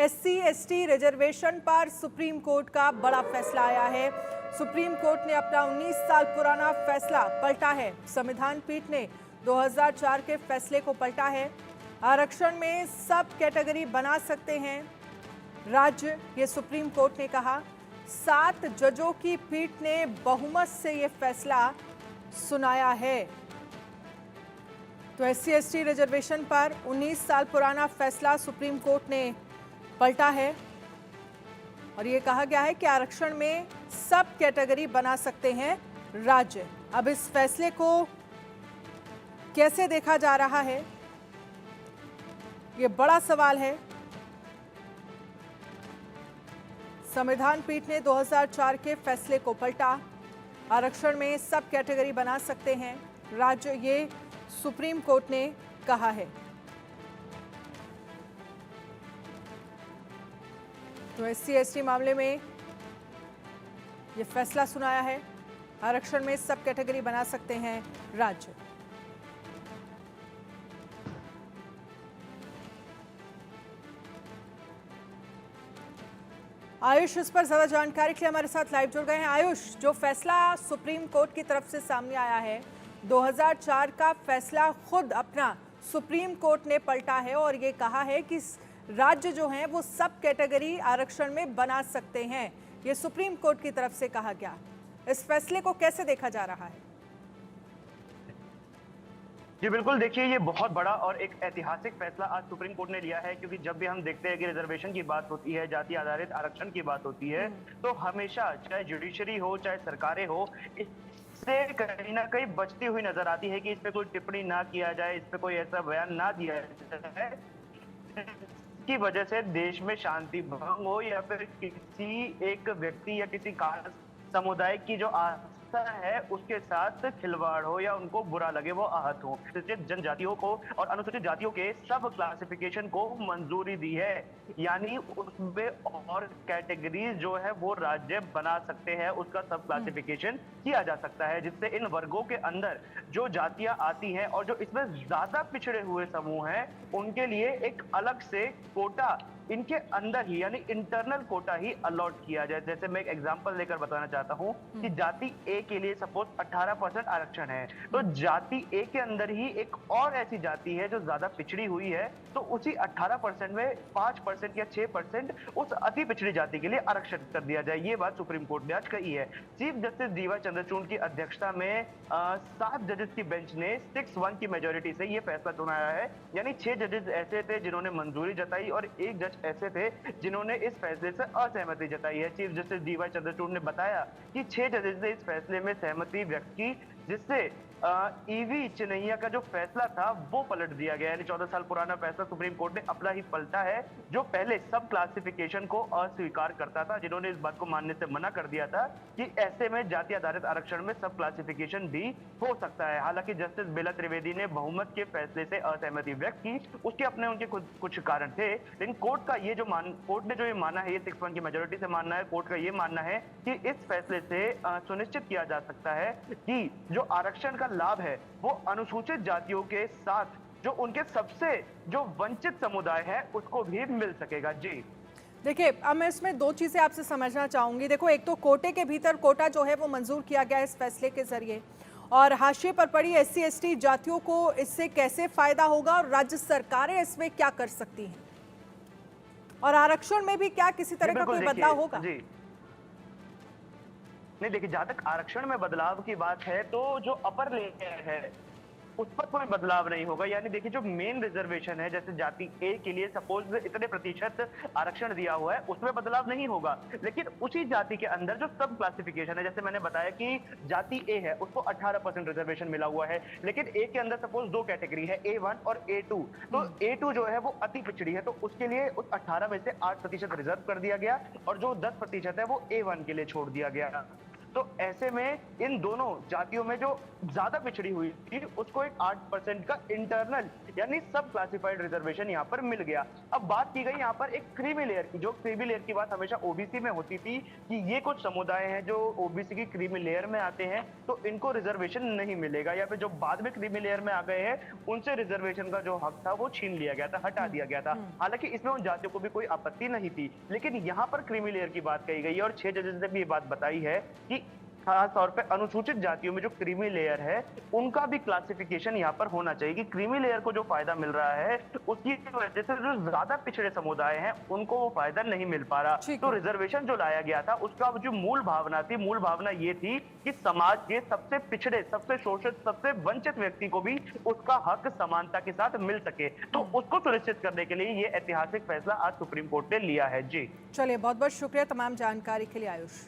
SC ST reservation पर supreme court का बड़ा फैसला आया है। सुप्रीम कोर्ट ने अपना 19 साल पुराना फैसला पलटा है। संविधान पीठ ने 2004 के फैसले को पलटा है। आरक्षण में सब कैटेगरी बना सकते हैं राज्य, ये सुप्रीम कोर्ट ने कहा। 7 जजों की पीठ ने बहुमत से ये फैसला सुनाया है। तो एससी एसटी रिजर्वेशन पर 19 साल पुराना फैसला सुप्रीम कोर्ट ने पलटा है और ये कहा गया है कि आरक्षण में सब कैटेगरी बना सकते हैं राज्य। अब इस फैसले को कैसे देखा जा रहा है, ये बड़ा सवाल है। संविधान पीठ ने 2004 के फैसले को पलटा। आरक्षण में सब कैटेगरी बना सकते हैं राज्य, ये सुप्रीम कोर्ट ने कहा है। तो एससी एसटी मामले में यह फैसला सुनाया है। आरक्षण में सब कैटेगरी बना सकते हैं राज्य। आयुष इस पर ज्यादा जानकारी के लिए हमारे साथ लाइव जुड़ गए हैं। आयुष, जो फैसला सुप्रीम कोर्ट की तरफ से सामने आया है, 2004 का फैसला खुद अपना सुप्रीम कोर्ट ने पलटा है और ये कहा है कि राज्य जो हैं वो सब कैटेगरी आरक्षण में बना सकते हैं। ये सुप्रीम कोर्ट की तरफ से कहा गया। इस फैसले को कैसे देखा जा रहा है? जी बिल्कुल, देखिए ये बहुत बड़ा और एक ऐतिहासिक फैसला आज सुप्रीम कोर्ट ने लिया है, क्योंकि जब भी हम देखते हैं कि रिजर्वेशन की बात होती है, जाति आधारित आरक्षण की बात होती है, तो हमेशा चाहे जुडिशरी हो चाहे सरकारें हो, इससे कहीं ना कहीं बचती हुई नजर आती है कि इस पे कोई टिप्पणी ना किया जाए, इस पे कोई ऐसा बयान ना दिया जाए की वजह से देश में शांति भंग हो या फिर किसी एक व्यक्ति या किसी खास समुदाय की जो आस्था है उसके साथ खिलवाड़ हो या उनको बुरा लगे, वो आहत हो। अनुसूचित जनजातियों को और अनुसूचित जातियों के सब क्लासिफिकेशन को मंजूरी दी है, यानी उसमें और कैटेगरीज जो है वो राज्य बना सकते हैं, उसका सब क्लासिफिकेशन किया जा सकता है, जिससे इन वर्गों के अंदर जो जातियां आती हैं और जो इसमें ज्यादा पिछड़े हुए समूह हैं उनके लिए एक अलग से कोटा इनके अंदर ही यानी इंटरनल कोटा ही अलॉट किया जाए। जैसे मैं एक एग्जांपल लेकर बताना चाहता हूं कि जाति ए के लिए सपोज 18% आरक्षण है, तो जाति ए के अंदर ही एक और ऐसी जाति है जो ज्यादा पिछड़ी हुई है, तो उसी 18% में 5% या 6% उस अति पिछड़ी जाति के लिए आरक्षण कर दिया जाए। ये बात सुप्रीम कोर्ट ने आज कही है। चीफ जस्टिस डीवाई चंद्रचूड़ की अध्यक्षता में 7 जजेस की बेंच ने 6-1 की मेजोरिटी से ये फैसला सुनाया है, यानी 6 जजेस ऐसे थे जिन्होंने मंजूरी जताई और 1 जज ऐसे थे जिन्होंने इस फैसले से असहमति जताई है। चीफ जस्टिस डीवाई चंद्रचूड़ ने बताया कि 6 जजेस ने इस फैसले में सहमति व्यक्त की, जिससे ईवी चिनैया का जो फैसला था वो पलट दिया गया, यानी 14 साल पुराना फैसला सुप्रीम कोर्ट ने अपना ही पलटा है, जो पहले सब क्लासिफिकेशन को अस्वीकार करता था, जिन्होंने इस बात को मानने से मना कर दिया था कि ऐसे में जाति आधारित आरक्षण में सब क्लासिफिकेशन भी हो सकता है। हालांकि जस्टिस बेला त्रिवेदी ने बहुमत के फैसले से असहमति व्यक्त की, उसके अपने उनके कुछ कारण थे, लेकिन कोर्ट ने जो ये माना है, ये 6-1 की मेजोरिटी से मानना है, कोर्ट का ये मानना है कि इस फैसले से सुनिश्चित किया जा सकता है कि जो आरक्षण का लाभ है वो अनुसूचित जातियों के साथ जो उनके सबसे जो वंचित समुदाय है उसको भी मिल सकेगा। जी देखिए, अब मैं इसमें 2 चीजें आपसे समझना चाहूंगी। देखो, एक तो कोटे के भीतर कोटा जो है वो मंजूर किया गया इस फैसले के जरिए, और हाशिए पर पड़ी एससी एसटी जातियों को इससे कैसे फायदा होगा और राज्य सरकारें इसमें क्या कर सकती हैं, और आरक्षण में भी क्या किसी तरह का कोई बदलाव होगा? जी नहीं, देखिए, जहां तक आरक्षण में बदलाव की बात है तो जो अपर लेयर है उस पर कोई बदलाव नहीं होगा। यानी देखिए, जो मेन रिजर्वेशन है, जैसे जाति ए के लिए सपोज इतने प्रतिशत आरक्षण दिया हुआ है, उसमें बदलाव नहीं होगा, लेकिन उसी जाति के अंदर जो सब क्लासिफिकेशन है, जैसे मैंने बताया कि जाति ए है उसको 18% रिजर्वेशन मिला हुआ है, लेकिन ए के अंदर सपोज 2 कैटेगरी है, A1 और A2, तो A2 जो है वो अति पिछड़ी है, तो उसके लिए उस 18 में से 8% रिजर्व कर दिया गया और जो 10% है वो A1 के लिए छोड़ दिया गया। तो ऐसे में इन दोनों जातियों में जो ज्यादा पिछड़ी हुई थी उसको एक 8% का इंटरनल यानी सब क्लासिफाइड रिजर्वेशन यहाँ पर मिल गया। अब बात की गई यहाँ पर एक क्रीमी लेयर की, जो क्रीमी लेयर की बात हमेशा ओबीसी में होती थी कि ये कुछ समुदाय हैं जो ओबीसी की क्रीमी लेयर में आते हैं तो इनको रिजर्वेशन नहीं मिलेगा, या फिर जो बाद में क्रीमी लेयर में आ गए हैं उनसे रिजर्वेशन का जो हक था वो छीन लिया गया था, हटा दिया गया था। हालांकि इसमें उन जातियों को भी कोई आपत्ति नहीं थी, लेकिन यहाँ पर क्रीमी लेयर की बात कही गई है और 6 जजेस ने भी ये बात बताई है कि खास तौर पे अनुसूचित जातियों में जो क्रीमी लेयर है उनका भी क्लासिफिकेशन यहाँ पर होना चाहिए कि क्रीमी लेयर को जो फायदा मिल रहा है उसकी वजह से जो ज्यादा पिछड़े समुदाय हैं उनको वो फायदा नहीं मिल पा रहा। तो रिजर्वेशन जो लाया गया था उसका जो मूल भावना थी, मूल भावना ये थी कि समाज के सबसे पिछड़े, सबसे शोषित, सबसे वंचित व्यक्ति को भी उसका हक समानता के साथ मिल सके, तो उसको सुनिश्चित करने के लिए ये ऐतिहासिक फैसला आज सुप्रीम कोर्ट ने लिया है। जी चलिए, बहुत बहुत शुक्रिया तमाम जानकारी के लिए आयुष।